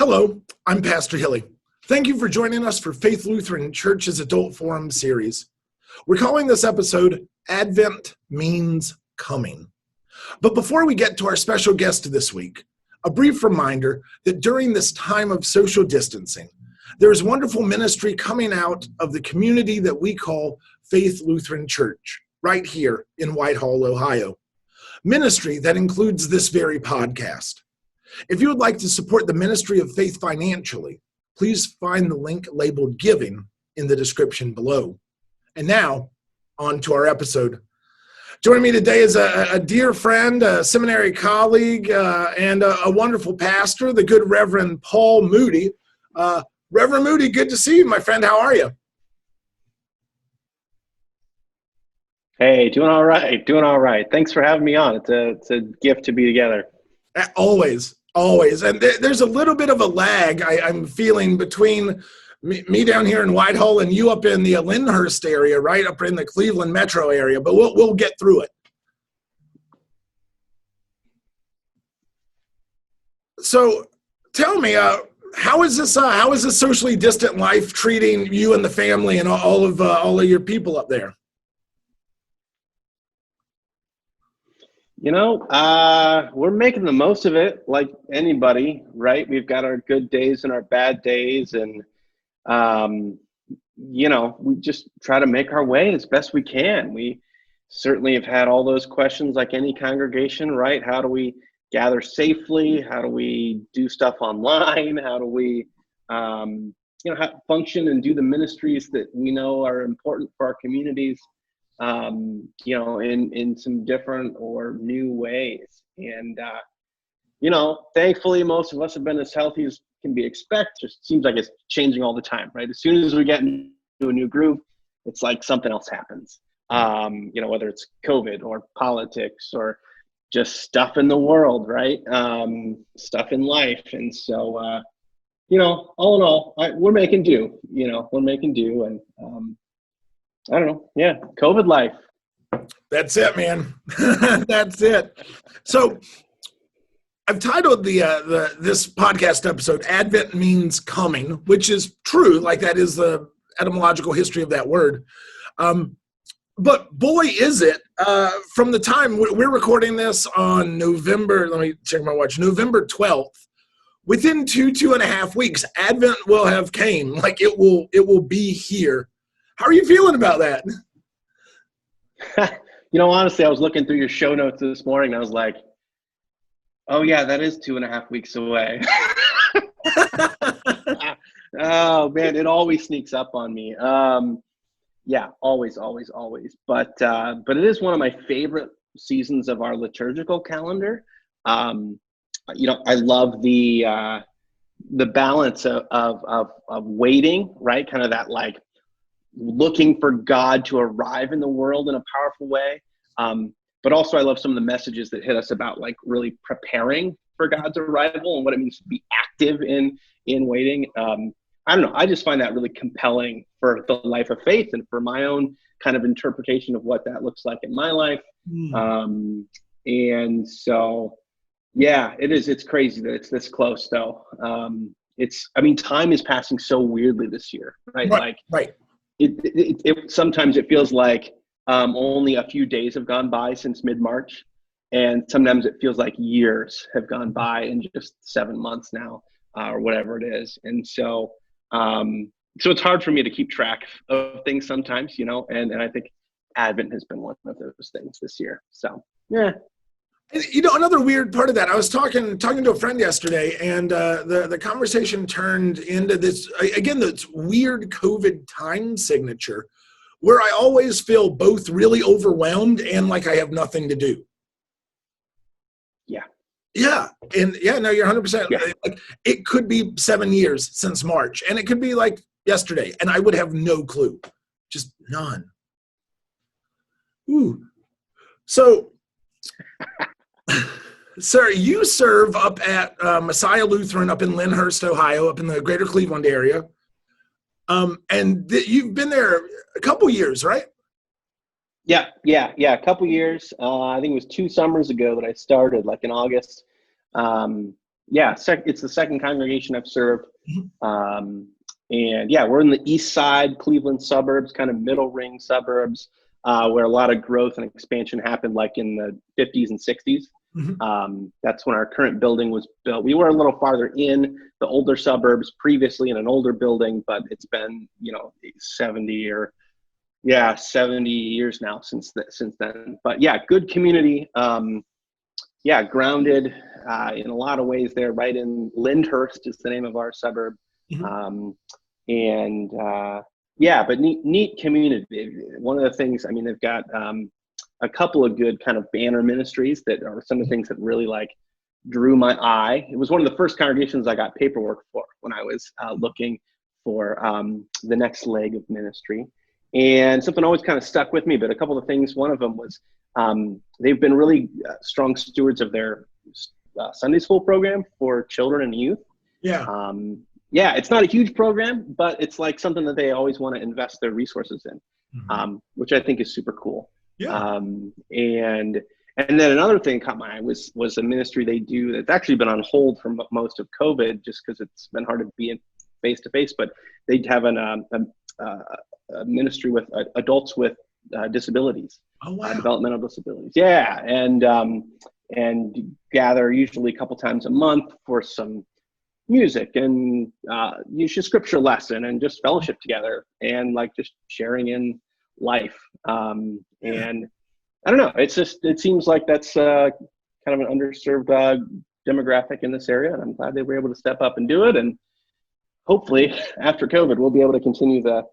Hello, I'm Pastor Hilly. Thank you for joining us for Faith Lutheran Church's Adult Forum series. We're calling this episode Advent Means Coming. But before we get to our special guest this week, a brief reminder that during this time of social distancing, there is wonderful ministry coming out of the community that we call Faith Lutheran Church, right here in Whitehall, Ohio. Ministry that includes this very podcast. If you would like to support the ministry of faith financially, please find the link labeled Giving in the description below. And now, on to our episode. Joining me today is a dear friend, a seminary colleague, and a wonderful pastor, the good Reverend Paul Moody. Reverend Moody, good to see you, my friend. How are you? Hey, doing all right. Thanks for having me on. It's a gift to be together. Always. And there's a little bit of a lag I'm feeling between me down here in Whitehall and you up in the Lyndhurst area, right up in the Cleveland metro area, but we'll get through it. So tell me, how is this socially distant life treating you and the family and all of your people up there? You know, we're making the most of it like anybody, right? We've got our good days and our bad days, and we just try to make our way as best we can. We certainly have had all those questions like any congregation, right? How do we gather safely? How do we do stuff online? How do we function and do the ministries that we know are important for our communities? In some different or new ways. And, thankfully, most of us have been as healthy as can be expected. Just seems like it's changing all the time, right? As soon as we get into a new groove, it's like something else happens. Whether it's COVID or politics or just stuff in the world, right? Stuff in life. And so, all in all, we're making do, and, I don't know. Yeah. COVID life. That's it, man. That's it. So I've titled this podcast episode, Advent Means Coming, which is true. Like that is the etymological history of that word. But boy, is it from the time we're recording this on November, let me check my watch, November 12th, within two and a half weeks, Advent will have came. Like it will be here. How are you feeling about that? Honestly, I was looking through your show notes this morning and I was like, oh yeah, that is 2.5 weeks away. Oh man, it always sneaks up on me. Yeah, always. But it is one of my favorite seasons of our liturgical calendar. I love the balance of waiting, right? Kind of that like looking for God to arrive in the world in a powerful way. But also I love some of the messages that hit us about like really preparing for God's arrival and what it means to be active in waiting. I don't know. I just find that really compelling for the life of faith and for my own kind of interpretation of what that looks like in my life. And so, yeah, it is. It's crazy that it's this close though. Time is passing so weirdly this year, right? Right. It sometimes it feels like only a few days have gone by since mid-March, and sometimes it feels like years have gone by in just 7 months now, or whatever it is. And so it's hard for me to keep track of things sometimes, and I think Advent has been one of those things this year. So yeah. Another weird part of that, I was talking to a friend yesterday, and the conversation turned into this weird COVID time signature where I always feel both really overwhelmed and like I have nothing to do. Yeah. Yeah. And yeah, no, you're 100%. Yeah. Like it could be 7 years since March, and it could be like yesterday, and I would have no clue. Just none. Ooh. So sir, you serve up at Messiah Lutheran up in Lyndhurst, Ohio, up in the greater Cleveland area. And you've been there a couple years, right? Yeah. A couple years. I think it was 2 summers ago that I started, like in August. Yeah, it's the second congregation I've served. Mhm. And yeah, we're in the east side Cleveland suburbs, kind of middle ring suburbs, where a lot of growth and expansion happened like in the 50s and 60s. Mhm. That's when our current building was built. We were a little farther in the older suburbs previously in an older building, but it's been, 70 years now since then. But yeah, good community. Yeah, grounded in a lot of ways there, right in Lyndhurst is the name of our suburb. Mhm. And yeah, but neat community. One of the things, I mean, they've got a couple of good kind of banner ministries that are some of the things that really like drew my eye. It was one of the first congregations I got paperwork for when I was looking for the next leg of ministry. And something always kind of stuck with me, but a couple of things, one of them was they've been really strong stewards of their Sunday school program for children and youth. Yeah. Yeah, it's not a huge program, but it's like something that they always want to invest their resources in, which I think is super cool. Yeah. And then another thing caught my eye was a ministry they do that's actually been on hold for most of COVID, just because it's been hard to be face to face. But they have a ministry with adults with disabilities, Oh, wow. developmental disabilities. Yeah, and gather usually a couple times a month for some music and use your scripture lesson and just fellowship together and like just sharing in life. And I don't know, it seems like that's kind of an underserved demographic in this area, and I'm glad they were able to step up and do it. And hopefully after COVID, we'll be able to continue or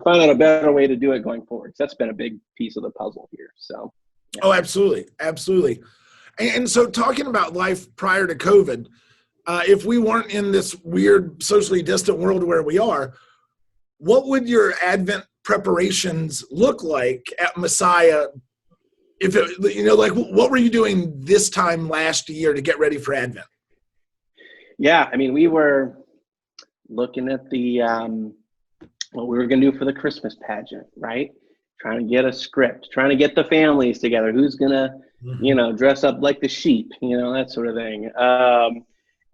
find out a better way to do it going forward. So that's been a big piece of the puzzle here. So. Yeah. Oh, absolutely. Absolutely. And so talking about life prior to COVID, if we weren't in this weird socially distant world where we are, what would your Advent preparations look like at Messiah? If it, like what were you doing this time last year to get ready for Advent? Yeah, I mean, we were looking at the what we were going to do for the Christmas pageant, right? Trying to get a script, trying to get the families together. Who's gonna, dress up like the sheep, that sort of thing.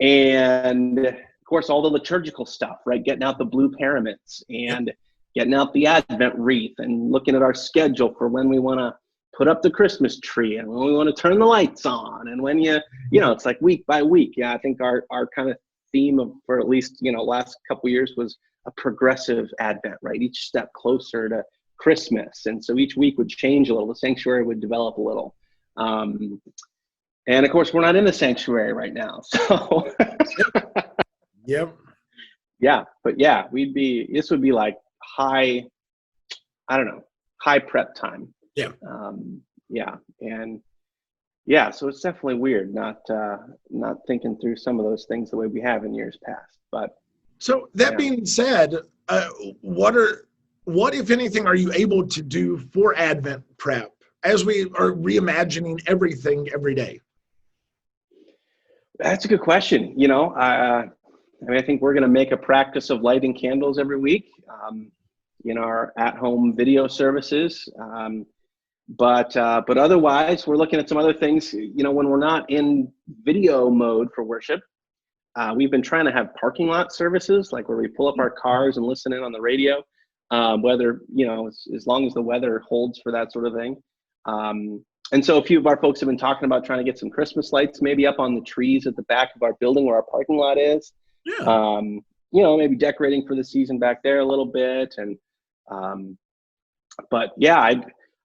And of course, all the liturgical stuff, right? Getting out the blue paraments and getting out the Advent wreath and looking at our schedule for when we want to put up the Christmas tree and when we want to turn the lights on. And when it's like week by week. Yeah, I think our kind of theme for at least, last couple of years was a progressive Advent, right? Each step closer to Christmas. And so each week would change a little. The sanctuary would develop a little. And of course, we're not in the sanctuary right now. So Yep. Yeah, but yeah, this would be like high prep time. Yeah. Yeah. And yeah, so it's definitely weird not thinking through some of those things the way we have in years past. But so that being said, what if anything are you able to do for Advent prep as we are reimagining everything every day? That's a good question. I think we're going to make a practice of lighting candles every week in our at-home video services. But otherwise, we're looking at some other things. When we're not in video mode for worship, we've been trying to have parking lot services, like where we pull up our cars and listen in on the radio, whether, as long as the weather holds for that sort of thing. And so a few of our folks have been talking about trying to get some Christmas lights maybe up on the trees at the back of our building where our parking lot is. Yeah. Maybe decorating for the season back there a little bit. And but yeah,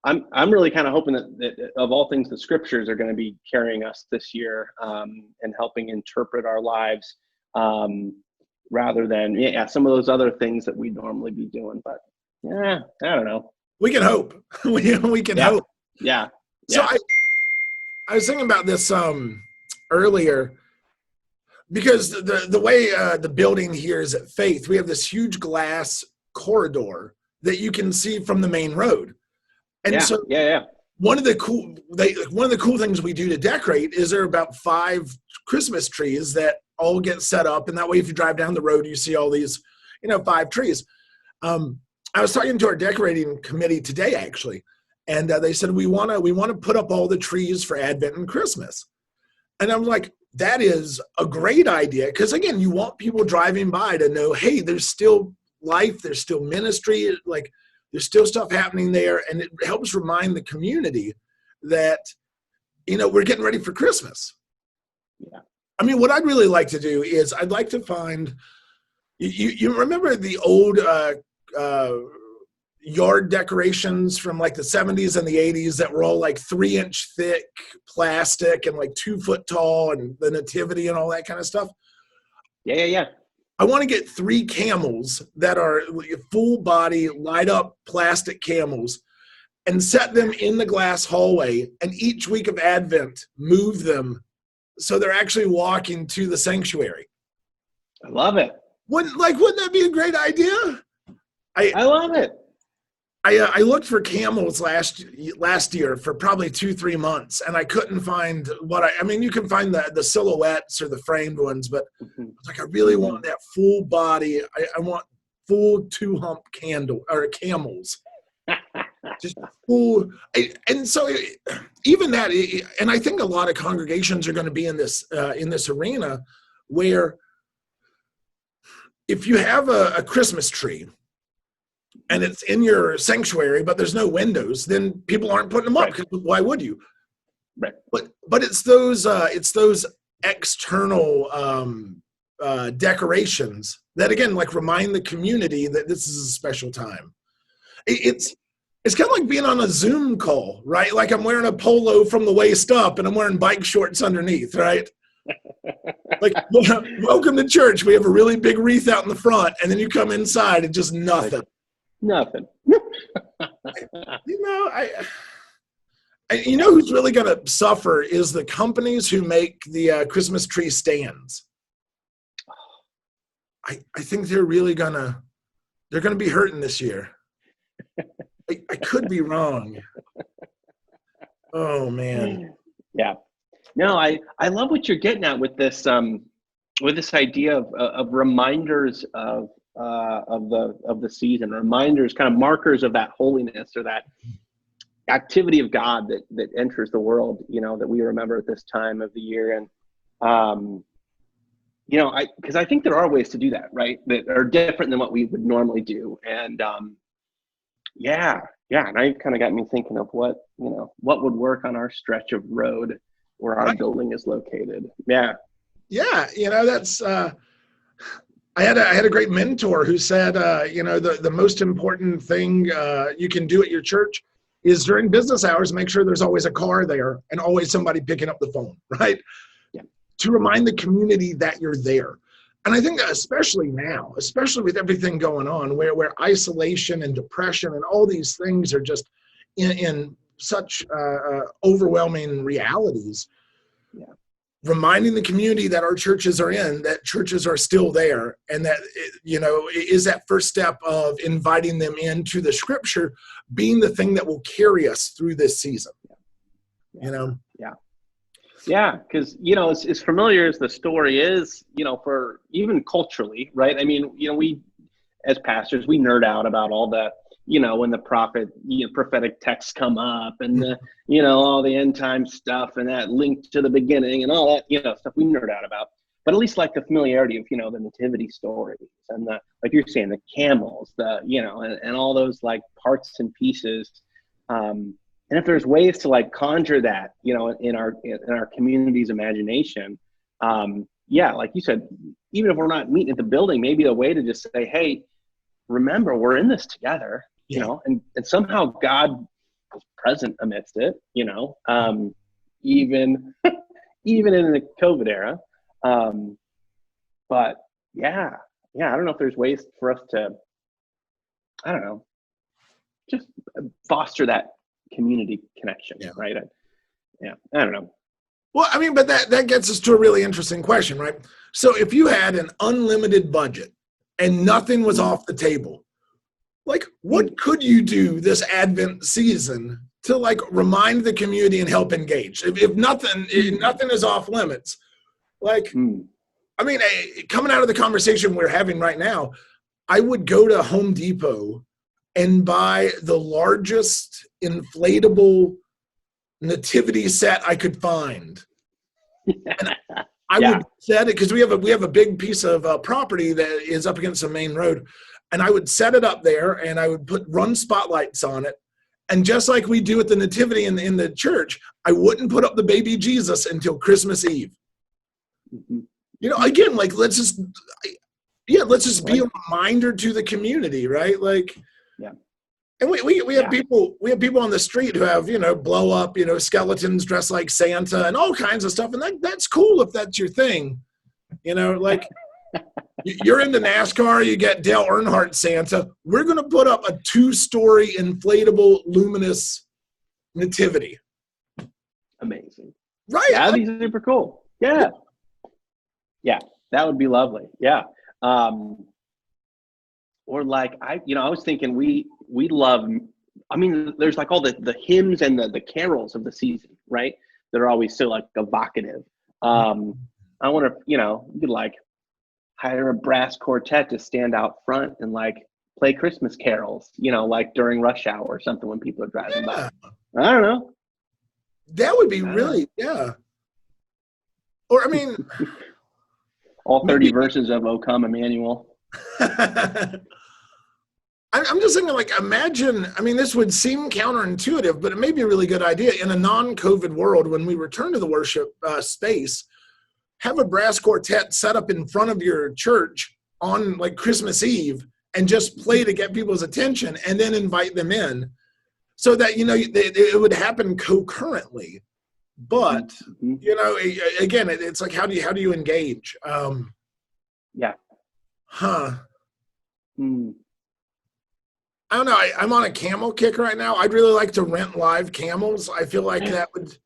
I'm really kind of hoping that of all things, the scriptures are going to be carrying us this year and helping interpret our lives rather than some of those other things that we'd normally be doing. But yeah, I don't know. We can hope. we can hope. Yeah. So I was thinking about this earlier because the way the building here is at Faith, we have this huge glass corridor that you can see from the main road. And one of the cool things we do to decorate is there are about 5 Christmas trees that all get set up, and that way if you drive down the road you see all these 5 trees. I was talking to our decorating committee today actually, and they said we want to put up all the trees for Advent and Christmas. And I'm like, that is a great idea, because again, you want people driving by to know, hey, there's still life, there's still ministry, like there's still stuff happening there, and it helps remind the community that, you know, we're getting ready for Christmas. Yeah. I mean, what I'd really like to do is I'd like to find, you remember the old yard decorations from like the 70s and the 80s that were all like 3-inch thick plastic and like 2 foot tall, and the nativity and all that kind of stuff? Yeah. I want to get 3 camels that are full body light up plastic camels and set them in the glass hallway, and each week of Advent move them so they're actually walking to the sanctuary. I love it. Wouldn't that be a great idea? I love it. I looked for camels last year for probably 2-3 months, and I couldn't find I mean, you can find the silhouettes or the framed ones, but I was like, I really want that full body. I want full 2-hump camels. Just full. And so even that, and I think a lot of congregations are going to be in this arena where if you have a Christmas tree and it's in your sanctuary, but there's no windows, then people aren't putting them up. Right. Why would you? Right. But it's those external decorations that, again, like remind the community that this is a special time. It's kind of like being on a Zoom call, right? Like I'm wearing a polo from the waist up and I'm wearing bike shorts underneath, right? Like, welcome to church. We have a really big wreath out in the front, and then you come inside and just nothing. Nothing. You know, you know who's really going to suffer is the companies who make the Christmas tree stands. I think they're gonna be hurting this year. I could be wrong. Oh man. Yeah. No, I love what you're getting at with this idea of reminders of the season, reminders, kind of markers of that holiness or that activity of God that enters the world, you know, that we remember at this time of the year. And you know, because I think there are ways to do that, right, that are different than what we would normally do. And yeah, and I kind of got me thinking of what would work on our stretch of road where our building is located. Yeah, you know, that's I had a great mentor who said, you know, the most important thing you can do at your church is during business hours, make sure there's always a car there and always somebody picking up the phone, right? Yeah. To remind the community that you're there. And I think especially now, especially with everything going on, where isolation and depression and all these things are just in such overwhelming realities, reminding the community that our churches are in, that churches are still there, and that, you know, is that first step of inviting them into the scripture being the thing that will carry us through this season. You know? Yeah, because, you know, as familiar as the story is, you know, for even culturally, right? I mean, you know, we as pastors, we nerd out about all the, you know, when the prophetic texts come up and the, you know, all the end time stuff and that link to the beginning and all that, you know, stuff we nerd out about. But at least like the familiarity of, you know, the nativity stories and the, like you're saying, the camels, the, you know, and all those like parts and pieces. And if there's ways to like conjure that, you know, in our community's imagination, yeah, like you said, even if we're not meeting at the building, maybe a way to just say, hey, remember, we're in this together, you know, and somehow God was present amidst it, you know, even in the COVID era. But yeah, I don't know if there's ways for us to, I don't know, just foster that community connection, right? I don't know. Well, I mean, but that gets us to a really interesting question, right? So if you had an unlimited budget and nothing was off the table, like what could you do this Advent season to like remind the community and help engage? If nothing is off limits, like, I mean, coming out of the conversation we're having right now, I would go to Home Depot and buy the largest inflatable nativity set I could find. I Yeah. would set it because we have a big piece of property that is up against the main road, and I would set it up there, and I would run spotlights on it, and just like we do at the nativity in the church, I wouldn't put up the baby Jesus until Christmas Eve. Mm-hmm. You know, again, like let's just be Right. a reminder to the community, right? Like, Yeah. and we have people on the street who have, you know, blow up, you know, skeletons dressed like Santa and all kinds of stuff, and that's cool if that's your thing, you know, like. You're into NASCAR, you get Dale Earnhardt Santa. We're going to put up a 2-story inflatable luminous nativity. Amazing. Right. That'd be super cool. Yeah. Yeah. That would be lovely. Yeah. Or like, I was thinking we love, I mean, there's like all the hymns and the carols of the season, right? That are always so like evocative. I wonder if, you could like hire a brass quartet to stand out front and like play Christmas carols, like during rush hour or something when people are driving by. I don't know. That would be really, yeah. Or, I mean, all 30 verses of O Come Emmanuel. I'm just thinking, like, imagine, I mean, this would seem counterintuitive, but it may be a really good idea in a non-COVID world when we return to the worship space. Have a brass quartet set up in front of your church on like Christmas Eve and just play to get people's attention and then invite them in so that, it would happen concurrently. But, again, it's like, how do you engage? Yeah. Huh. Mm. I don't know. I'm on a camel kick right now. I'd really like to rent live camels. I feel like that would,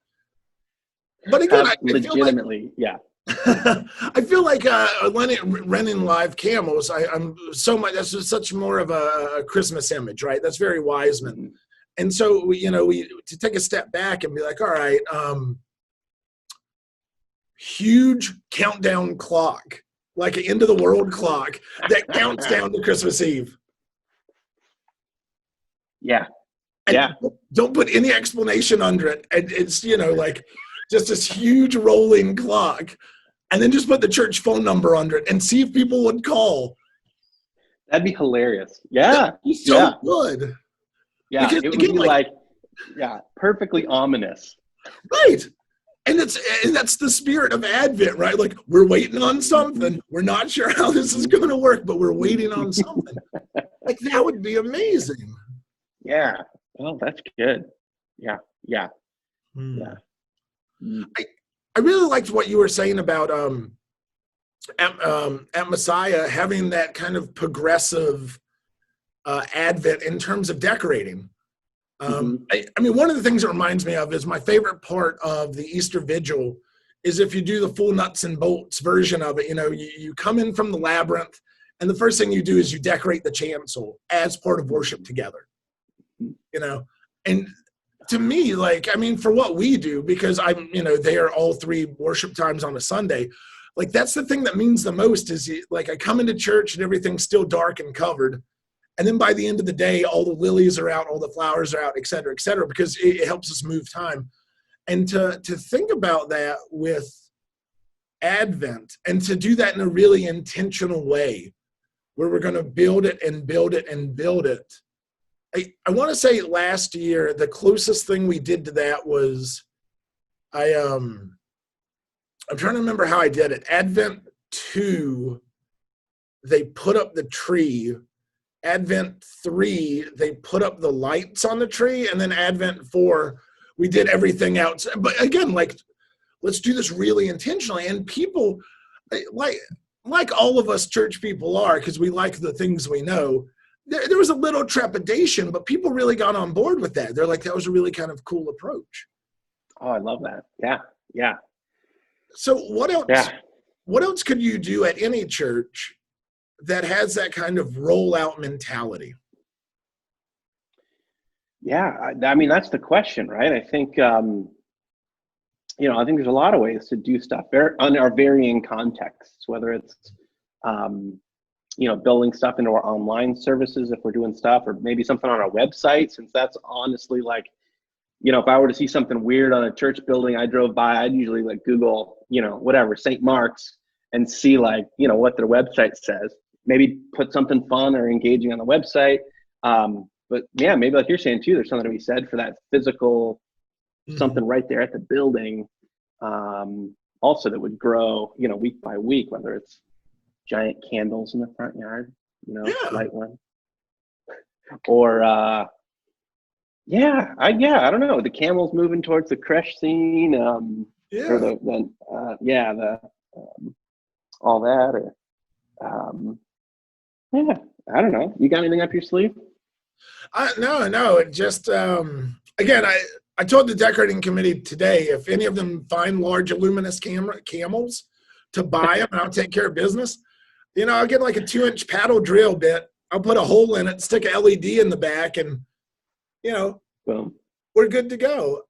but again, I legitimately, yeah. I feel like renting live camels. I'm so much. That's just such more of a Christmas image, right? That's very Wiseman. Mm-hmm. And so we to take a step back and be like, all right, huge countdown clock, like an end of the world clock that counts down to Christmas Eve. Yeah. And yeah. Don't put any explanation under it. And it's like just this huge rolling clock. And then just put the church phone number under it and see if people would call. That'd be hilarious. Yeah. So good. Yeah. Because, it would be like, perfectly ominous. Right. And that's the spirit of Advent, right? Like, we're waiting on something. We're not sure how this is going to work, but we're waiting on something. Like, that would be amazing. Yeah. Well, that's good. Yeah. Yeah. Yeah. I really liked what you were saying about at Messiah having that kind of progressive Advent in terms of decorating. I mean, one of the things it reminds me of is my favorite part of the Easter Vigil is if you do the full nuts and bolts version of it. You come in from the labyrinth, and the first thing you do is you decorate the chancel as part of worship together. And to me, like, I mean, for what we do, because I'm, there all 3 worship times on a Sunday, like, that's the thing that means the most is like, I come into church and everything's still dark and covered. And then by the end of the day, all the lilies are out, all the flowers are out, et cetera, because it helps us move time. And to think about that with Advent and to do that in a really intentional way where we're going to build it and build it and build it. I want to say last year, the closest thing we did to that was I'm trying to remember how I did it. Advent 2, they put up the tree. Advent 3, they put up the lights on the tree. And then Advent 4, we did everything else. But again, like, let's do this really intentionally. And people, like all of us church people are, because we like the things we know, there was a little trepidation, but people really got on board with that. They're like, that was a really kind of cool approach. Oh, I love that. Yeah. Yeah. So what else? Yeah. What else could you do at any church that has that kind of rollout mentality? Yeah. I mean, that's the question, right? I think, I think there's a lot of ways to do stuff on our varying contexts, whether it's, building stuff into our online services if we're doing stuff, or maybe something on our website, since that's honestly like if I were to see something weird on a church building I drove by, I'd usually like Google, whatever, St. Mark's, and see like, what their website says. Maybe put something fun or engaging on the website. But yeah, maybe like you're saying too, there's something to be said for that physical, something right there at the building. Also that would grow, week by week, whether it's giant candles in the front yard, light one. Or, I don't know. The camels moving towards the creche scene, or all that, or, I don't know. You got anything up your sleeve? No. It just, again, I told the decorating committee today, if any of them find large luminous camels, to buy them, and I'll take care of business. I'll get like a 2-inch paddle drill bit. I'll put a hole in it, stick a LED in the back, and Boom. We're good to go.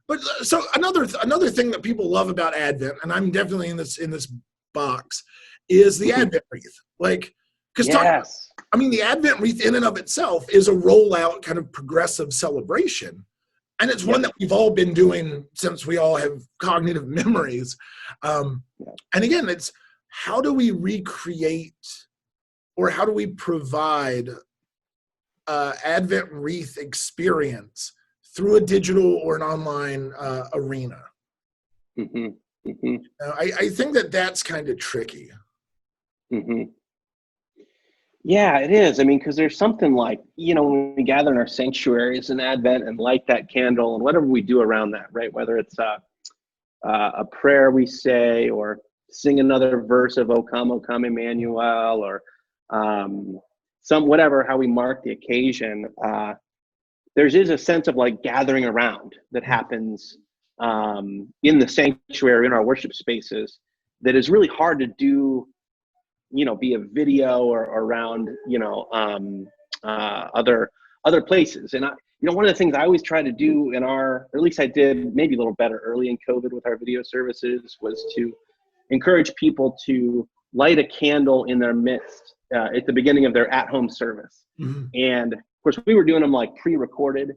But so another thing that people love about Advent, and I'm definitely in this box, is the Advent wreath. Like, because the Advent wreath in and of itself is a rollout kind of progressive celebration. And it's one that we've all been doing since we all have cognitive memories. And again, it's how do we recreate or how do we provide Advent wreath experience through a digital or an online arena? I think that's kind of tricky. Yeah, it is. I mean, because there's something like, when we gather in our sanctuaries in Advent and light that candle and whatever we do around that, right? Whether it's a prayer we say or sing another verse of O Come, Emmanuel, or how we mark the occasion. There is a sense of like gathering around that happens in the sanctuary, in our worship spaces, that is really hard to do, via video or around, other places. And one of the things I always try to do or at least I did maybe a little better early in COVID with our video services, was to encourage people to light a candle in their midst at the beginning of their at-home service. And of course, we were doing them like pre-recorded.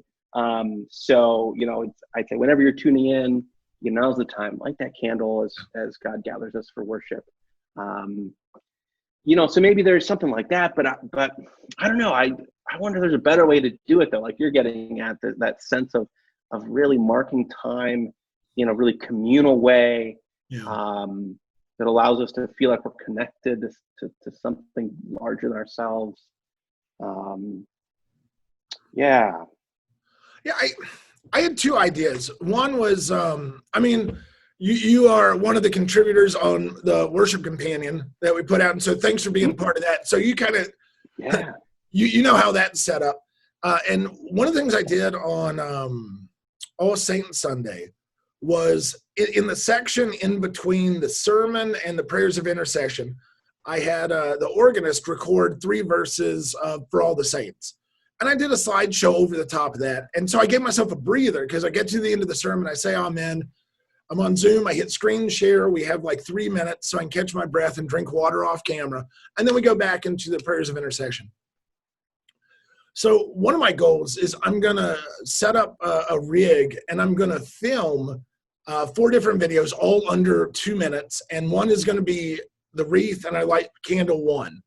So, I'd say whenever you're tuning in, now's the time, light that candle as God gathers us for worship. So maybe there's something like that, but I don't know. I wonder if there's a better way to do it though. Like you're getting at that sense of really marking time in a really communal way. That allows us to feel like we're connected to something larger than ourselves. I had two ideas. One was, you are one of the contributors on the Worship Companion that we put out, and so thanks for being part of that. So you kind of, you know how that's set up. And one of the things I did on All Saints Sunday was in the section in between the sermon and the prayers of intercession, I had the organist record 3 verses for all the saints. And I did a slideshow over the top of that. And so I gave myself a breather because I get to the end of the sermon, I say amen. I'm on Zoom, I hit screen share. We have like 3 minutes so I can catch my breath and drink water off camera. And then we go back into the prayers of intercession. So one of my goals is I'm going to set up a rig and I'm going to film 4 different videos, all under 2 minutes. And one is going to be the wreath and I light candle 1.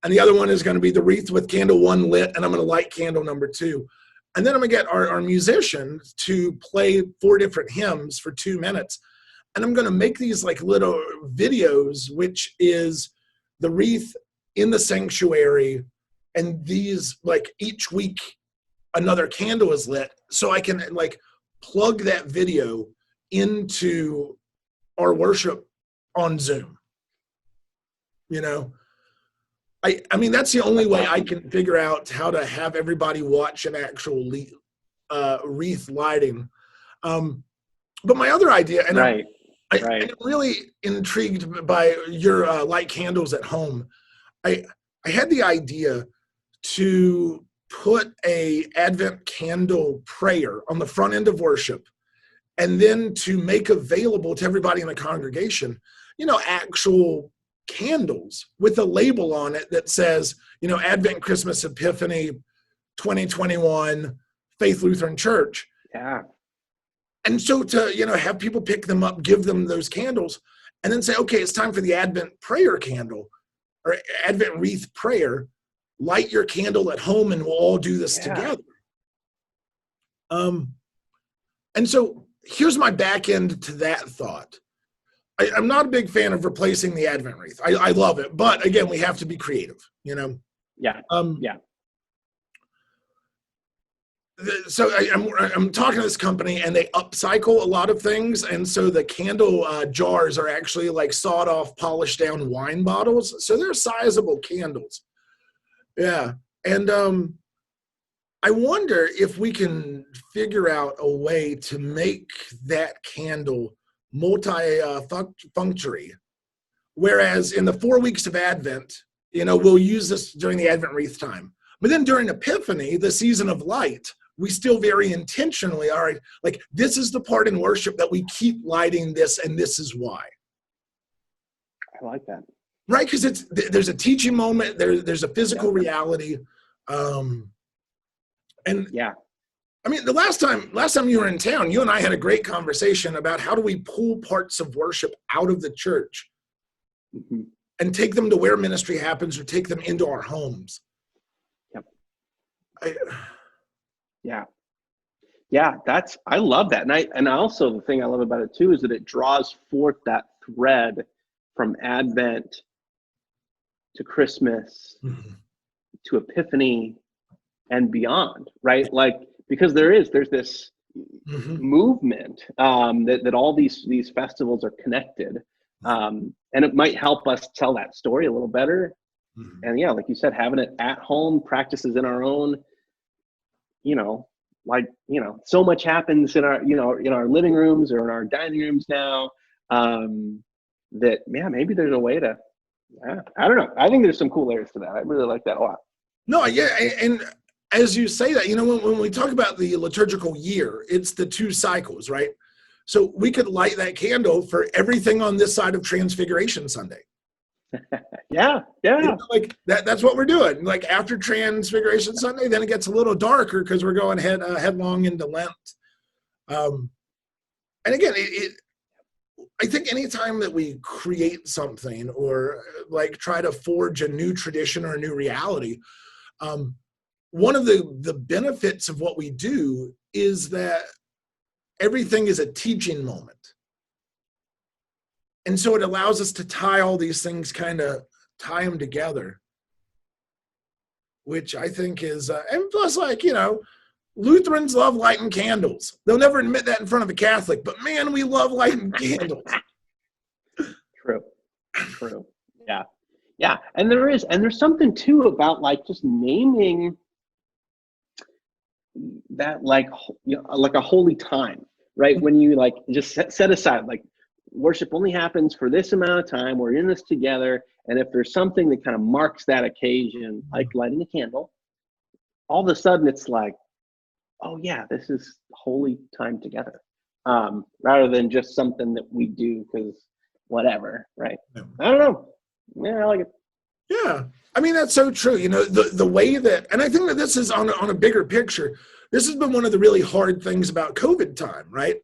And the other one is going to be the wreath with candle 1 lit and I'm going to light candle number 2. And then I'm going to get our musicians to play 4 different hymns for 2 minutes. And I'm going to make these like little videos, which is the wreath in the sanctuary. And these, like each week, another candle is lit. So I can like plug that video into our worship on Zoom. I mean, that's the only way I can figure out how to have everybody watch an actual wreath lighting. But my other idea, and I'm really intrigued by your light candles at home. I had the idea to put a Advent candle prayer on the front end of worship, and then to make available to everybody in the congregation, actual candles with a label on it that says, Advent, Christmas, Epiphany, 2021, Faith Lutheran Church. Yeah. And so to, have people pick them up, give them those candles, and then say, okay, it's time for the Advent prayer candle or Advent wreath prayer. Light your candle at home and we'll all do this together. And so here's my back end to that thought. I'm not a big fan of replacing the Advent wreath. I love it, but again, we have to be creative, Yeah. Yeah. So I'm talking to this company and they upcycle a lot of things. And so the candle jars are actually like sawed off, polished down wine bottles. So they're sizable candles. Yeah. And I wonder if we can figure out a way to make that candle multi-functory. Whereas in the 4 weeks of Advent, we'll use this during the Advent wreath time. But then during Epiphany, the season of light, we still very intentionally are like, this is the part in worship that we keep lighting this, and this is why. I like that. Right, because there's a teaching moment, there's a physical reality. And yeah, I mean, the last time you were in town, you and I had a great conversation about how do we pull parts of worship out of the church and take them to where ministry happens or take them into our homes. Yep. Yeah, I love that. And also the thing I love about it too is that it draws forth that thread from Advent to Christmas to Epiphany and beyond, right? Like, because there's this movement that all these festivals are connected. And it might help us tell that story a little better. And yeah, like you said, having it at home, practices in our own, so much happens in our, in our living rooms or in our dining rooms now, that, maybe there's a way to, I don't know. I think there's some cool layers to that. I really like that a lot. No, yeah. And as you say that, when we talk about the liturgical year, it's the 2 cycles, right? So we could light that candle for everything on this side of Transfiguration Sunday. Yeah. Like that's what we're doing. Like after Transfiguration Sunday, then it gets a little darker because we're going headlong into Lent. And again, I think anytime that we create something or like try to forge a new tradition or a new reality, one of the benefits of what we do is that everything is a teaching moment. And so it allows us to tie all these things, tie them together, which I think is, and plus Lutherans love lighting candles. They'll never admit that in front of a Catholic, but man, we love lighting candles. True. Yeah. And there's something too about like just naming that like a holy time, right? When you like just set aside, like worship only happens for this amount of time. We're in this together. And if there's something that kind of marks that occasion, like lighting a candle, all of a sudden it's like, oh yeah, this is holy time together. Rather than just something that we do because whatever, right? Yeah. I don't know. Yeah, I like it. Yeah. I mean, that's so true. The way that, and I think that this is on a bigger picture, this has been one of the really hard things about COVID time, right?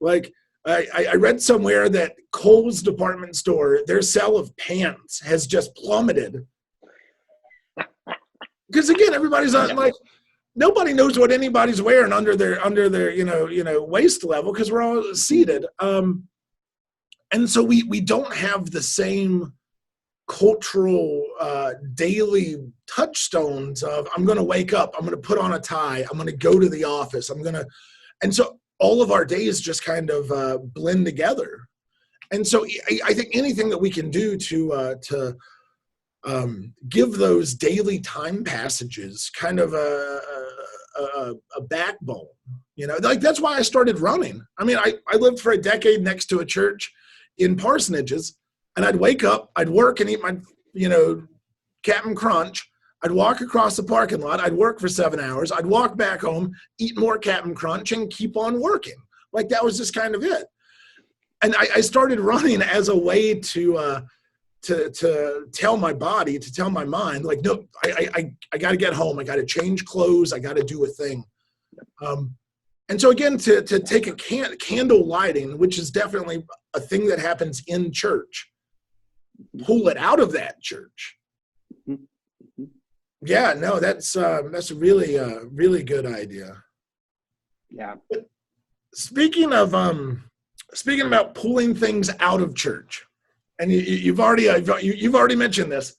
Like I read somewhere that Kohl's department store, their sale of pants has just plummeted. Because again, everybody's like, nobody knows what anybody's wearing under their waist level because we're all seated. And so we don't have the same cultural daily touchstones of I'm going to wake up, I'm going to put on a tie, I'm going to go to the office, and so all of our days just kind of blend together. And so I think anything that we can do to give those daily time passages kind of a backbone, like that's why I started running. I mean, I lived for a decade next to a church in parsonages, and I'd wake up, I'd work and eat my, Captain Crunch. I'd walk across the parking lot. I'd work for 7 hours. I'd walk back home, eat more Captain Crunch, and keep on working. Like that was just kind of it. And I started running as a way to tell my body, to tell my mind, like, no, I got to get home. I got to change clothes. I got to do a thing. And so again, to take a candle lighting, which is definitely a thing that happens in church, pull it out of that church. Yeah, no, that's a really really good idea. Yeah. But speaking about pulling things out of church, and you've already mentioned this,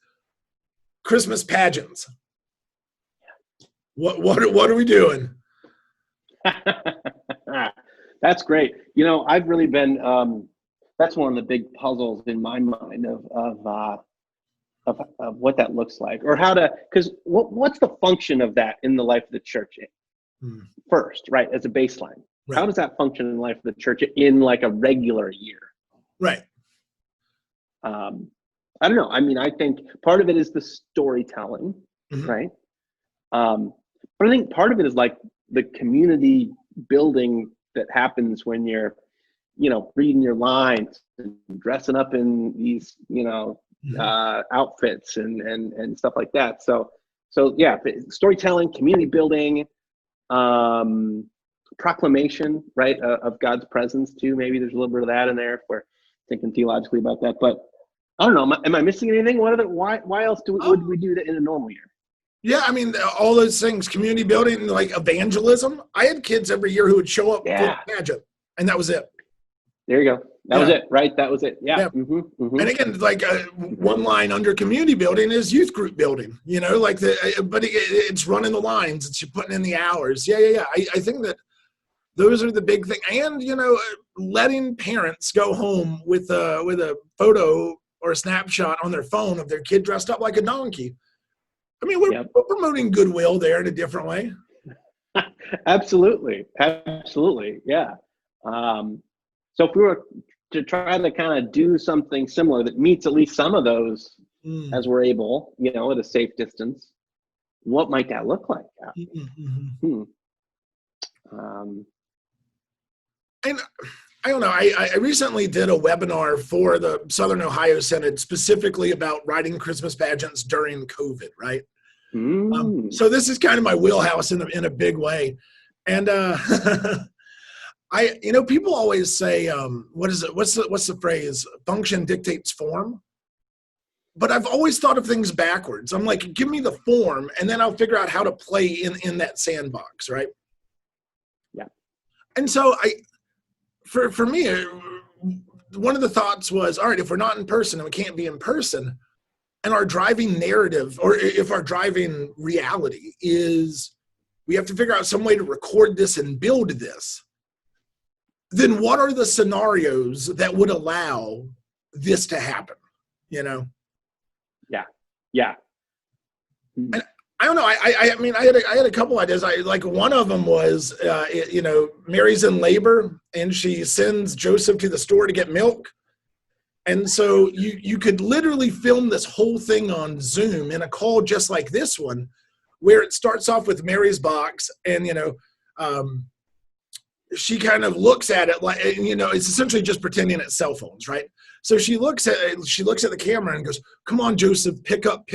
Christmas pageants. What are we doing? That's great. I've really been. That's one of the big puzzles in my mind of what that looks like, or how to. Because what's the function of that in the life of the church first, right? As a baseline, Right. How does that function in the life of the church in like a regular year? Right. I don't know. I mean, I think part of it is the storytelling, right? But I think part of it is like the community building that happens when you're, reading your lines and dressing up in these, outfits and stuff like that. So yeah, storytelling, community building, proclamation, right, of God's presence too. Maybe there's a little bit of that in there if we're thinking theologically about that. But I don't know. Am I missing anything? Why else would we do that in a normal year? Yeah, I mean, all those things, community building, like evangelism. I had kids every year who would show up for the pageant, and that was it. There you go. That was it, right? That was it. Yeah. And again, like one line under community building is youth group building, but it's running the lines. It's you putting in the hours. Yeah. I think that those are the big thing. And, letting parents go home with a photo or a snapshot on their phone of their kid dressed up like a donkey. I mean, we're promoting goodwill there in a different way. Absolutely. Yeah. So if we were to try to kind of do something similar that meets at least some of those as we're able, at a safe distance, what might that look like? And I don't know, I recently did a webinar for the Southern Ohio Synod specifically about writing Christmas pageants during COVID, right? So this is kind of my wheelhouse in a big way. And people always say, what is it? What's the phrase? Function dictates form. But I've always thought of things backwards. I'm like, give me the form, and then I'll figure out how to play in that sandbox, right? Yeah. And so for me, one of the thoughts was, all right, if we're not in person and we can't be in person, and our driving narrative, or if our driving reality is we have to figure out some way to record this and build this, then what are the scenarios that would allow this to happen? Yeah. And I don't know. I mean, I had a couple ideas. One of them was, Mary's in labor and she sends Joseph to the store to get milk. And so you could literally film this whole thing on Zoom in a call just like this one, where it starts off with Mary's box and, she kind of looks at it like, it's essentially just pretending it's cell phones, right? So she looks at the camera and goes, come on, Joseph, pick up.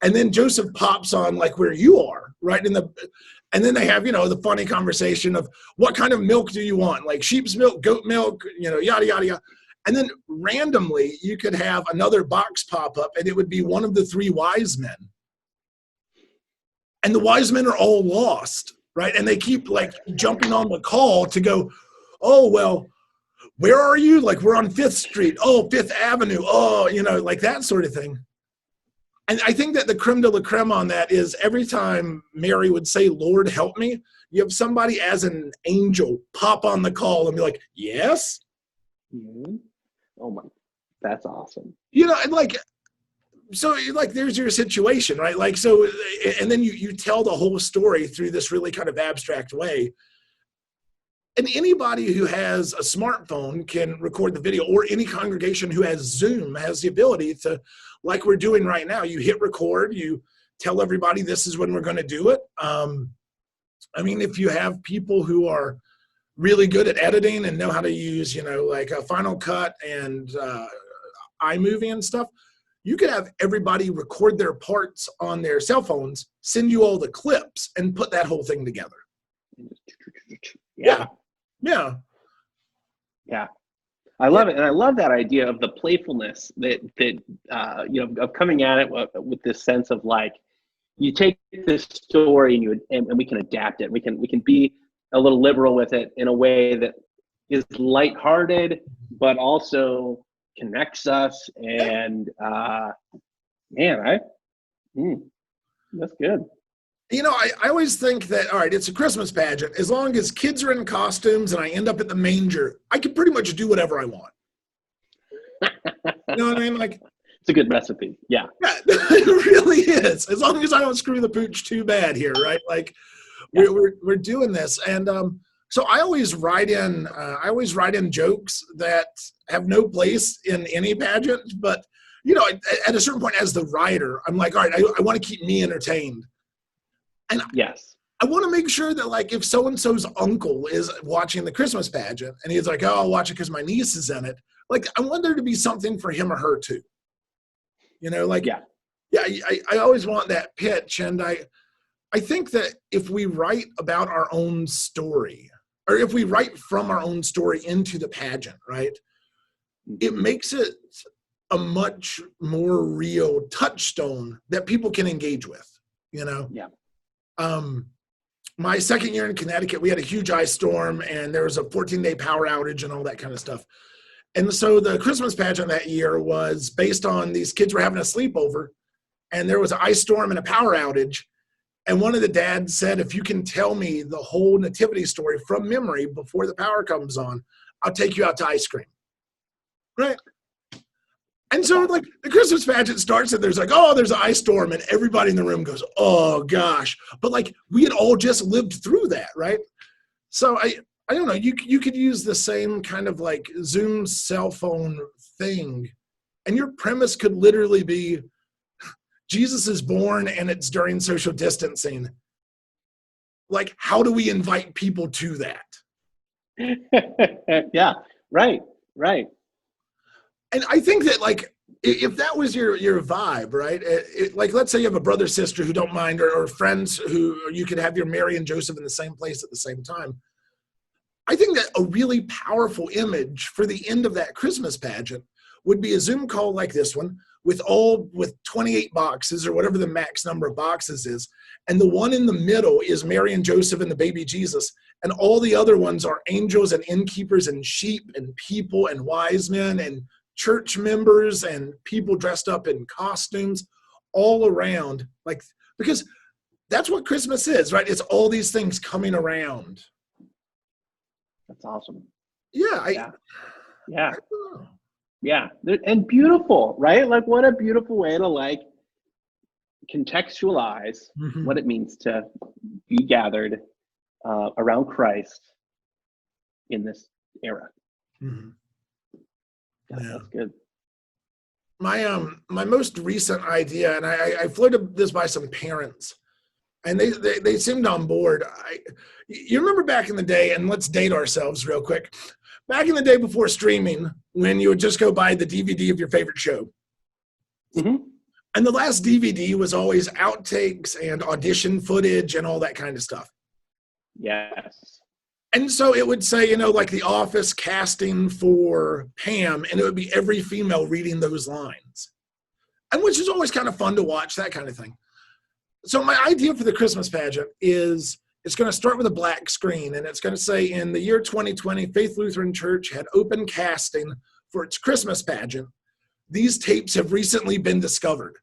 And then Joseph pops on like where you are, right? And then they have, the funny conversation of what kind of milk do you want? Like sheep's milk, goat milk, yada, yada, yada. And then randomly you could have another box pop up and it would be one of the three wise men. And the wise men are all lost, right? And they keep like jumping on the call to go, oh, well, where are you? Like we're on 5th Street. Oh, 5th Avenue. Oh, like that sort of thing. And I think that the creme de la creme on that is every time Mary would say, Lord, help me, you have somebody as an angel pop on the call and be like, yes. Oh my, that's awesome. And so there's your situation, right? Like, so, and then you tell the whole story through this really kind of abstract way. And anybody who has a smartphone can record the video, or any congregation who has Zoom has the ability to, like we're doing right now, you hit record, you tell everybody this is when we're going to do it. I mean, if you have people who are really good at editing and know how to use, like a Final Cut and iMovie and stuff, you could have everybody record their parts on their cell phones, send you all the clips, and put that whole thing together. Yeah. Yeah. Yeah. I love it. And I love that idea of the playfulness that of coming at it with this sense of like, you take this story and we can adapt it. We can be a little liberal with it in a way that is lighthearted, but also connects us. And that's good. I always think that, all right, it's a Christmas pageant. As long as kids are in costumes and I end up at the manger, I can pretty much do whatever I want. You know what I mean? Like, it's a good recipe. Yeah. It really is. As long as I don't screw the pooch too bad here, right? Like, we're doing this, and so I always write in jokes that have no place in any pageant. But at a certain point, as the writer, I'm like, all right, I want to keep me entertained. And yes, I want to make sure that, like, if so-and-so's uncle is watching the Christmas pageant and he's like, oh, I'll watch it because my niece is in it. Like, I want there to be something for him or her too. I always want that pitch. And I think that if we write about our own story, or if we write from our own story into the pageant, right, it makes it a much more real touchstone that people can engage with, Yeah. My second year in Connecticut, we had a huge ice storm and there was a 14-day power outage and all that kind of stuff. And so the Christmas pageant that year was based on these kids were having a sleepover and there was an ice storm and a power outage. And one of the dads said, if you can tell me the whole nativity story from memory before the power comes on, I'll take you out to ice cream. Right? And so, like, the Christmas pageant starts and there's like, oh, there's an ice storm, and everybody in the room goes, oh gosh. But like, we had all just lived through that, right? So I don't know, you could use the same kind of like Zoom cell phone thing, and your premise could literally be Jesus is born and it's during social distancing. Like, how do we invite people to that? Yeah, right. And I think that, like, if that was your vibe, right? Like, let's say you have a brother, sister who don't mind, or friends who you could have your Mary and Joseph in the same place at the same time. I think that a really powerful image for the end of that Christmas pageant would be a Zoom call like this one with 28 boxes or whatever the max number of boxes is. And the one in the middle is Mary and Joseph and the baby Jesus. And all the other ones are angels and innkeepers and sheep and people and wise men and church members and people dressed up in costumes all around, like, because that's what Christmas is, right? It's all these things coming around. That's awesome. Yeah. Yeah. And beautiful, right? Like, what a beautiful way to like contextualize what it means to be gathered around Christ in this era. Mm-hmm. Yeah, that's good. My most recent idea, and I floated this by some parents, and they seemed on board. You remember back in the day, and let's date ourselves real quick. Back in the day before streaming, when you would just go buy the DVD of your favorite show. Mm-hmm. And the last DVD was always outtakes and audition footage and all that kind of stuff. Yes. And so it would say, like The Office casting for Pam, and it would be every female reading those lines. And which is always kind of fun to watch, that kind of thing. So my idea for the Christmas pageant is it's going to start with a black screen, and it's going to say, in the year 2020, Faith Lutheran Church had open casting for its Christmas pageant. These tapes have recently been discovered.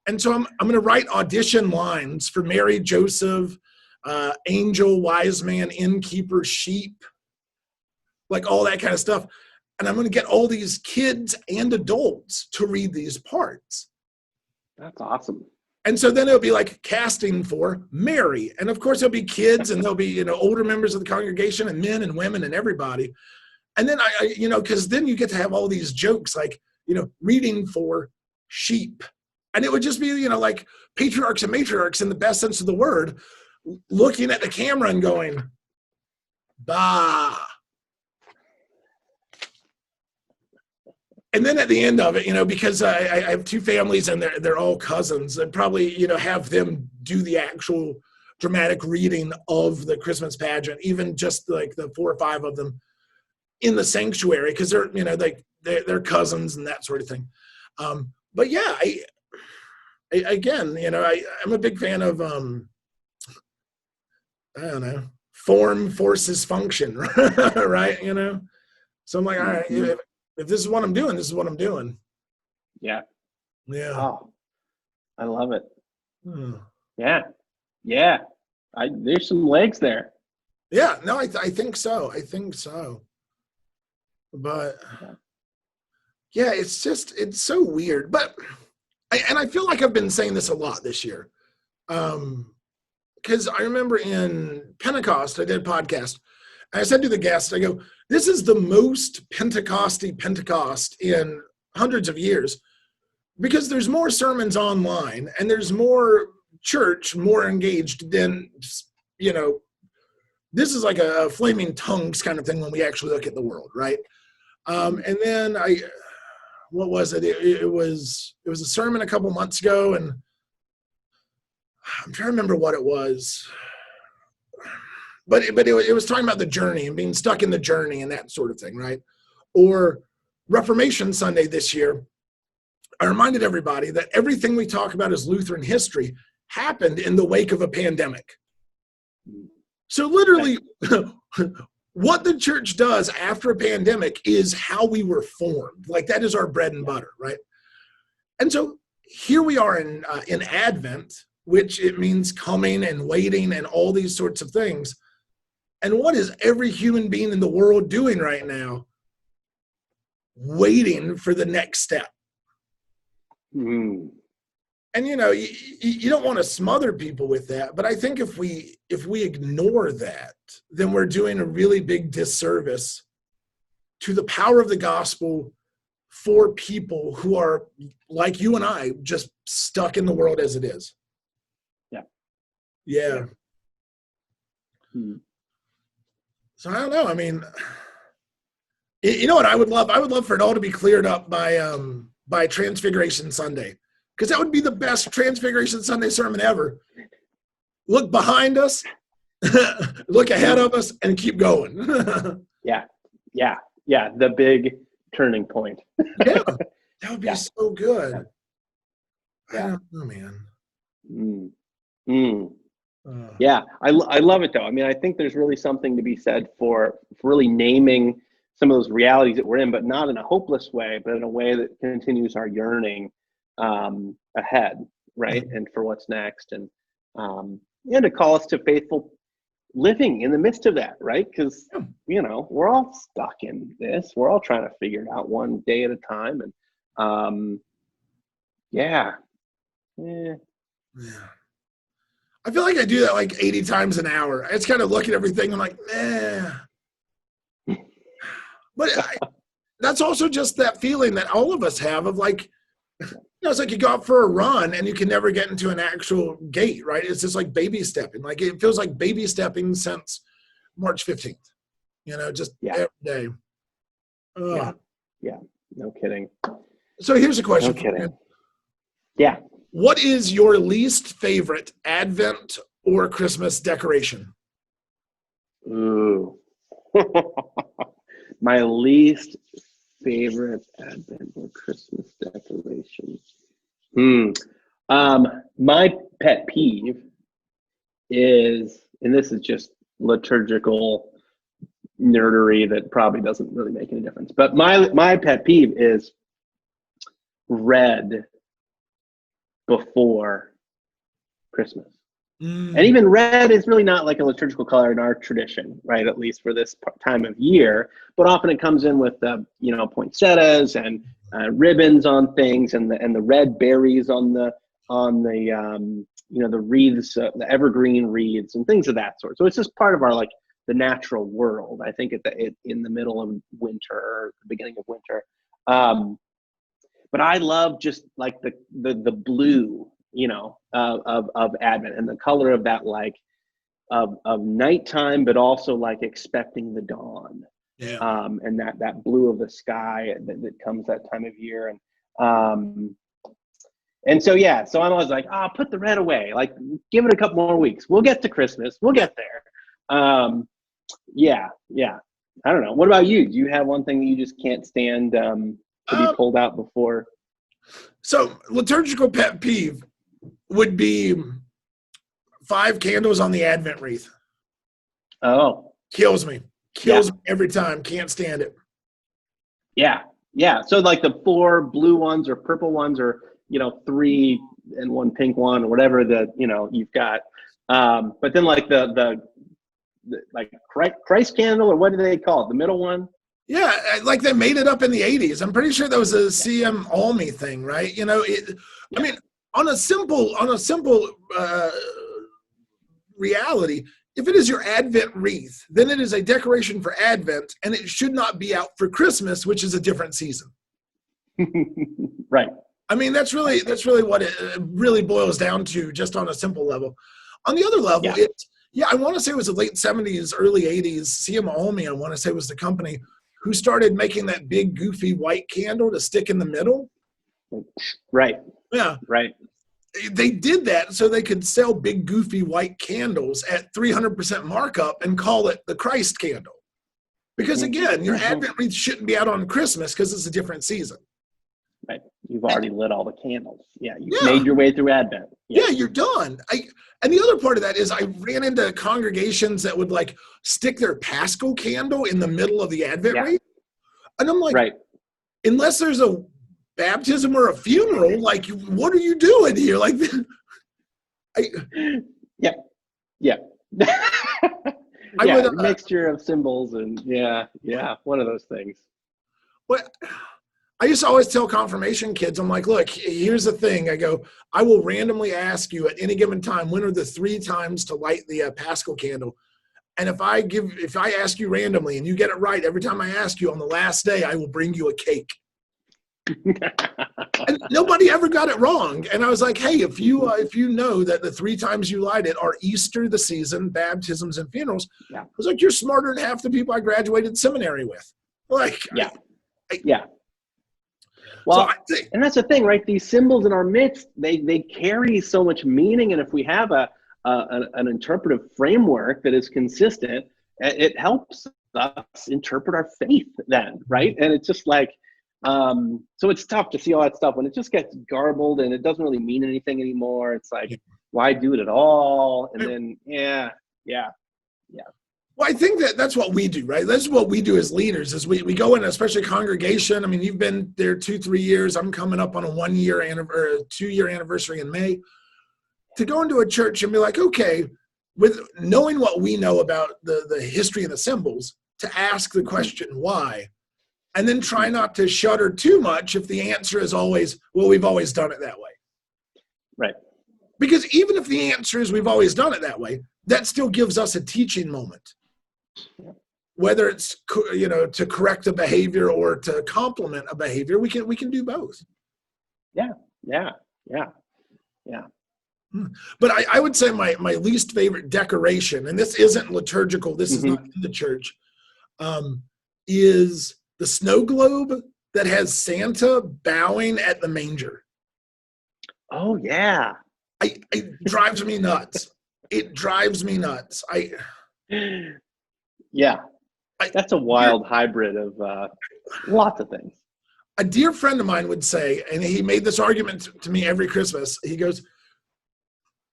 And so I'm going to write audition lines for Mary, Joseph, angel, wise man, innkeeper, sheep, like all that kind of stuff. And I'm going to get all these kids and adults to read these parts. That's awesome. And so then it'll be like casting for Mary. And of course there'll be kids and there'll be, older members of the congregation and men and women and everybody. And then because then you get to have all these jokes like, reading for sheep. And it would just be, like patriarchs and matriarchs in the best sense of the word, looking at the camera and going, bah. And then at the end of it, because I have two families and they're all cousins, and probably, have them do the actual dramatic reading of the Christmas pageant, even just like the 4 or 5 of them in the sanctuary, because they're, they're cousins and that sort of thing. But yeah, I'm a big fan of, I don't know, form forces function, right? So I'm like, all right, if this is what I'm doing, this is what I'm doing. Yeah. Yeah. Oh, I love it. Hmm. Yeah. Yeah. There's some legs there. Yeah, no, I think so. I think so. But yeah, it's so weird. But I feel like I've been saying this a lot this year. Because I remember in Pentecost, I did a podcast. And I said to the guest, I go, this is the most Pentecosty Pentecost in hundreds of years, because there's more sermons online and there's more church, more engaged than, this is like a flaming tongues kind of thing when we actually look at the world, right? And then what was it? It was a sermon a couple months ago, and I'm trying to remember what it was. But it was talking about the journey and being stuck in the journey and that sort of thing, right? Or Reformation Sunday this year, I reminded everybody that everything we talk about as Lutheran history happened in the wake of a pandemic. So literally, what the church does after a pandemic is how we were formed. Like, that is our bread and butter, right? And so here we are in Advent, which it means coming and waiting and all these sorts of things. And what is every human being in the world doing right now? Waiting for the next step. Mm. And you don't want to smother people with that, but I think if we ignore that, then we're doing a really big disservice to the power of the gospel for people who are like you and I, just stuck in the world as it is. Yeah. Mm. So I don't know. I mean, you know what I would love? I would love for it all to be cleared up by Transfiguration Sunday, because that would be the best Transfiguration Sunday sermon ever. Look behind us, look ahead of us, and keep going. Yeah. The big turning point. Yeah, that would be so good. Yeah. I don't know, man. Mm. Mm. Yeah, I love it though. I mean, I think there's really something to be said for really naming some of those realities that we're in, but not in a hopeless way, but in a way that continues our yearning ahead, right? Mm-hmm. And for what's next, and to call us to faithful living in the midst of that, right? Because we're all stuck in this. We're all trying to figure it out one day at a time, and yeah. I feel like I do that like 80 times an hour. I just kind of look at everything and I'm like, But that's also just that feeling that all of us have of like, it's like you go out for a run and you can never get into an actual gate, right? It's just like baby stepping. Like, it feels like baby stepping since March 15th, just every day. Yeah, no kidding. So here's a question. No kidding. Yeah. What is your least favorite Advent or Christmas decoration? Ooh. My least favorite Advent or Christmas decoration. My pet peeve is, and this is just liturgical nerdery that probably doesn't really make any difference, but my pet peeve is red before Christmas. And even red is really not like a liturgical color in our tradition, right? At least for this time of year. But often it comes in with poinsettias and ribbons on things, and the red berries on the wreaths, the evergreen wreaths and things of that sort. So it's just part of our the natural world. I think in the middle of winter or the beginning of winter. But I love just like the blue, of Advent, and the color of that, of nighttime, but also like expecting the dawn. Yeah. And that blue of the sky that comes that time of year. And so, yeah, so I'm always like, put the red away. Like, give it a couple more weeks. We'll get to Christmas. We'll get there. Yeah. I don't know. What about you? Do you have one thing that you just can't stand to be pulled out before? So liturgical pet peeve would be 5 candles on the Advent wreath. Oh. Kills me every time. Can't stand it. Yeah. So like the 4 blue ones or purple ones, or 3 and 1 pink one, or whatever that you've got. But then like the like Christ candle, or what do they call it? The middle one. Yeah, like they made it up in the 80s. I'm pretty sure that was a C.M. Almy thing, right? I mean, on a simple reality, if it is your Advent wreath, then it is a decoration for Advent, and it should not be out for Christmas, which is a different season. Right. I mean, that's really what it really boils down to, just on a simple level. On the other level, I want to say it was the late 70s, early 80s. C.M. Almy, I want to say, was the company who started making that big, goofy white candle to stick in the middle. Right. Yeah. Right. They did that so they could sell big, goofy white candles at 300% markup and call it the Christ candle. Because again, your Advent wreath shouldn't be out on Christmas because it's a different season. Right. You've already lit all the candles. Yeah. You've made your way through Advent. Yeah, you're done. And the other part of that is I ran into congregations that would like stick their Paschal candle in the middle of the Advent wreath. And I'm like, unless there's a baptism or a funeral, like, what are you doing here? Like, A mixture of symbols and one of those things. Well, I used to always tell confirmation kids, I'm like, look, here's the thing. I go, I will randomly ask you at any given time, when are the 3 times to light the Paschal candle? And if I ask you randomly and you get it right every time I ask you, on the last day, I will bring you a cake. And nobody ever got it wrong. And I was like, hey, if you know that the 3 times you light it are Easter, the season, baptisms, and funerals, I was like, you're smarter than half the people I graduated seminary with. Like, Well, and that's the thing, right? These symbols in our midst, they carry so much meaning. And if we have an interpretive framework that is consistent, it helps us interpret our faith then, right? And it's just like, so it's tough to see all that stuff when it just gets garbled and it doesn't really mean anything anymore. It's like, why do it at all? And then, Well, I think that's what we do, right? That's what we do as leaders is we go in, especially congregation. I mean, you've been there 2-3 years. I'm coming up on a 2-year anniversary in May. To go into a church and be like, okay, with knowing what we know about the history and the symbols, to ask the question, why? And then try not to shudder too much if the answer is always, well, we've always done it that way. Right. Because even if the answer is we've always done it that way, that still gives us a teaching moment. Whether it's to correct a behavior or to complement a behavior, we can do both. Yeah. But I would say my least favorite decoration, and this isn't liturgical, this is not in the church, is the snow globe that has Santa bowing at the manger. Oh yeah. It drives me nuts. It drives me nuts. That's a wild hybrid of lots of things. A dear friend of mine would say, and he made this argument to me every Christmas, he goes,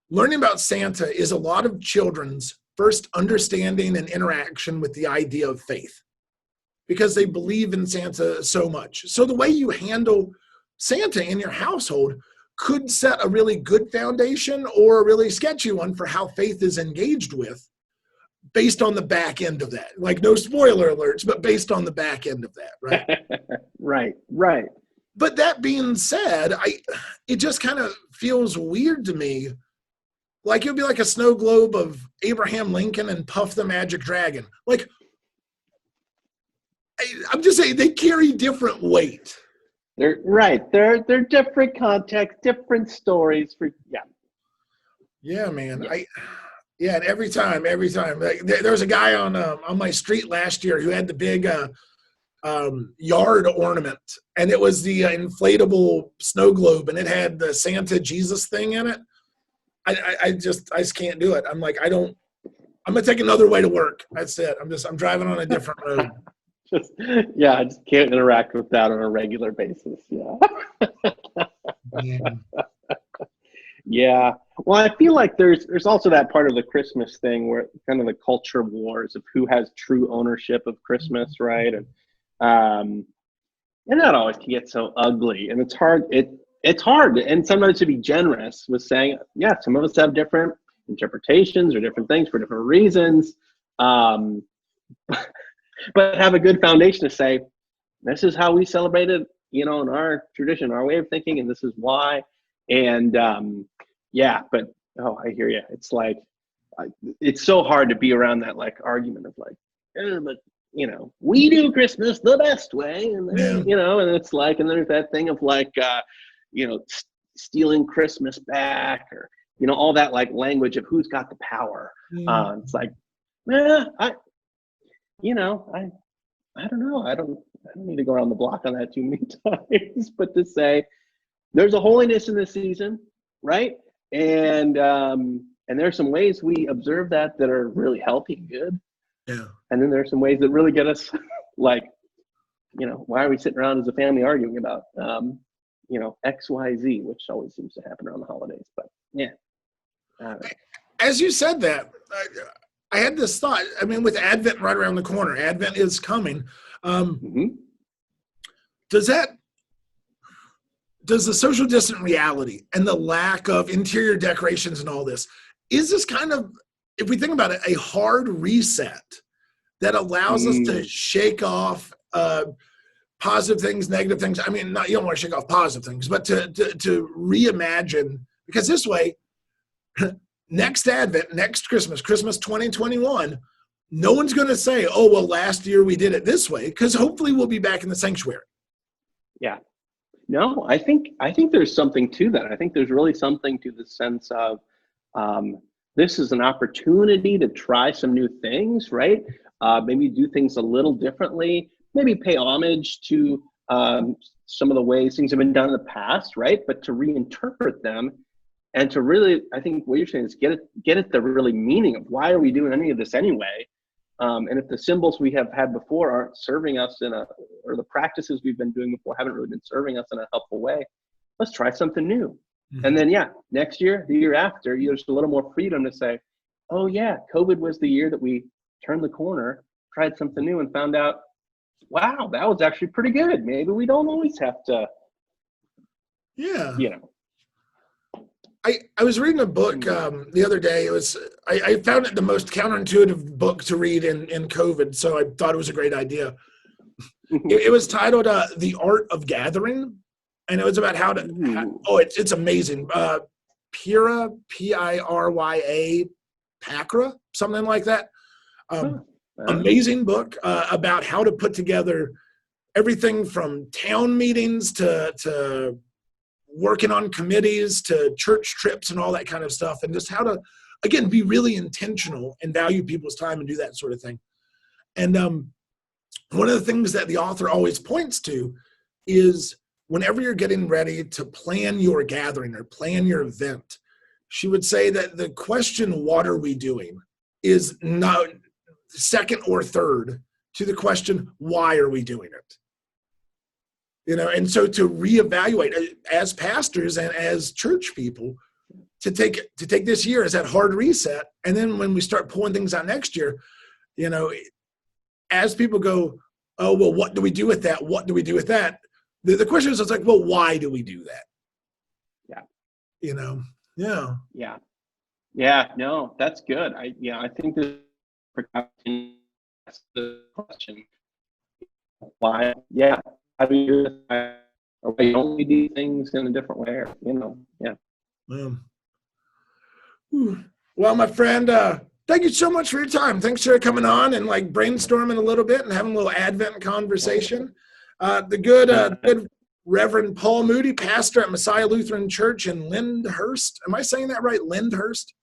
learning about Santa is a lot of children's first understanding and interaction with the idea of faith, because they believe in Santa so much. So the way you handle Santa in your household could set a really good foundation or a really sketchy one for how faith is engaged with, based on the back end of that. Like, no spoiler alerts, but based on the back end of that, right? Right. But that being said, it just kind of feels weird to me. Like, it would be like a snow globe of Abraham Lincoln and Puff the Magic Dragon. Like, I'm just saying, they carry different weight. They're right. They're different contexts, different stories. Yeah, man. Yeah, and every time. Like, there was a guy on my street last year who had the big yard ornament, and it was the inflatable snow globe, and it had the Santa Jesus thing in it. I just can't do it. I'm like, I'm gonna take another way to work. That's it. I'm driving on a different road. I just can't interact with that on a regular basis. Yeah. Yeah. Well, I feel like there's also that part of the Christmas thing where kind of the culture wars of who has true ownership of Christmas, right? And that always can get so ugly, and it's hard. It's hard, and sometimes to be generous with saying, yeah, some of us have different interpretations or different things for different reasons, but have a good foundation to say, this is how we celebrate it, in our tradition, our way of thinking, and this is why. And but I hear you. It's like it's so hard to be around that like argument of like, but we do Christmas the best way, and and it's like, and there's that thing of like, stealing Christmas back, or all that like language of who's got the power. It's like, I don't know. I don't need to go around the block on that too many times, but to say there's a holiness in this season, right? And there's some ways we observe that are really healthy and good. Yeah. And then there's some ways that really get us like, why are we sitting around as a family arguing about, X, Y, Z, which always seems to happen around the holidays. But yeah. As you said that, I had this thought. I mean, with Advent right around the corner, Advent is coming. Does the social distant reality and the lack of interior decorations and all this, is this kind of, if we think about it, a hard reset that allows us to shake off positive things, negative things? I mean, you don't want to shake off positive things, but to reimagine, because this way, next Advent, next Christmas 2021, no one's going to say, oh, well, last year we did it this way, because hopefully we'll be back in the sanctuary. Yeah. No, I think there's something to that. I think there's really something to the sense of this is an opportunity to try some new things, right? Maybe do things a little differently, maybe pay homage to some of the ways things have been done in the past, right? But to reinterpret them and to really, I think what you're saying is get at the really meaning of why are we doing any of this anyway? And if the symbols we have had before aren't serving us or the practices we've been doing before haven't really been serving us in a helpful way, let's try something new. Mm-hmm. And then, next year, the year after, there's a little more freedom to say, oh yeah, COVID was the year that we turned the corner, tried something new and found out, wow, that was actually pretty good. Maybe we don't always have to, I was reading a book the other day. I found it the most counterintuitive book to read in COVID, so I thought it was a great idea. It was titled "The Art of Gathering," and it was about how to. It's amazing. Pira, Pirya, Pakra, something like that. Amazing book about how to put together everything from town meetings to working on committees to church trips and all that kind of stuff, and just how to, again, be really intentional and value people's time and do that sort of thing. And one of the things that the author always points to is whenever you're getting ready to plan your gathering or plan your event, she would say that the question, what are we doing, is not second or third to the question, why are we doing it? And so to reevaluate as pastors and as church people, to take this year as that hard reset. And then when we start pulling things out next year, as people go, oh, well, what do we do with that? What do we do with that? The question is, it's like, well, why do we do that? Yeah. Yeah, no, that's good. I think that's the question. Why? Yeah. How do you do this? Or why don't we do things in a different way? Well, my friend, thank you so much for your time. Thanks for coming on and like brainstorming a little bit and having a little Advent conversation. The good Reverend Paul Moody, pastor at Messiah Lutheran Church in Lyndhurst. Am I saying that right? Lyndhurst?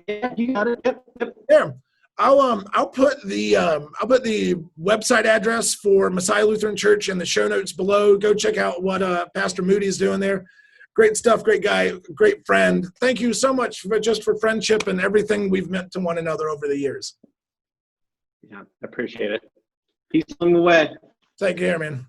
Yeah, you got it. Yep. Yeah. I'll put the website address for Messiah Lutheran Church in the show notes below. Go check out what Pastor Moody is doing there. Great stuff, great guy, great friend. Thank you so much for friendship and everything we've meant to one another over the years. Yeah, I appreciate it. Peace along the way. Take care, man.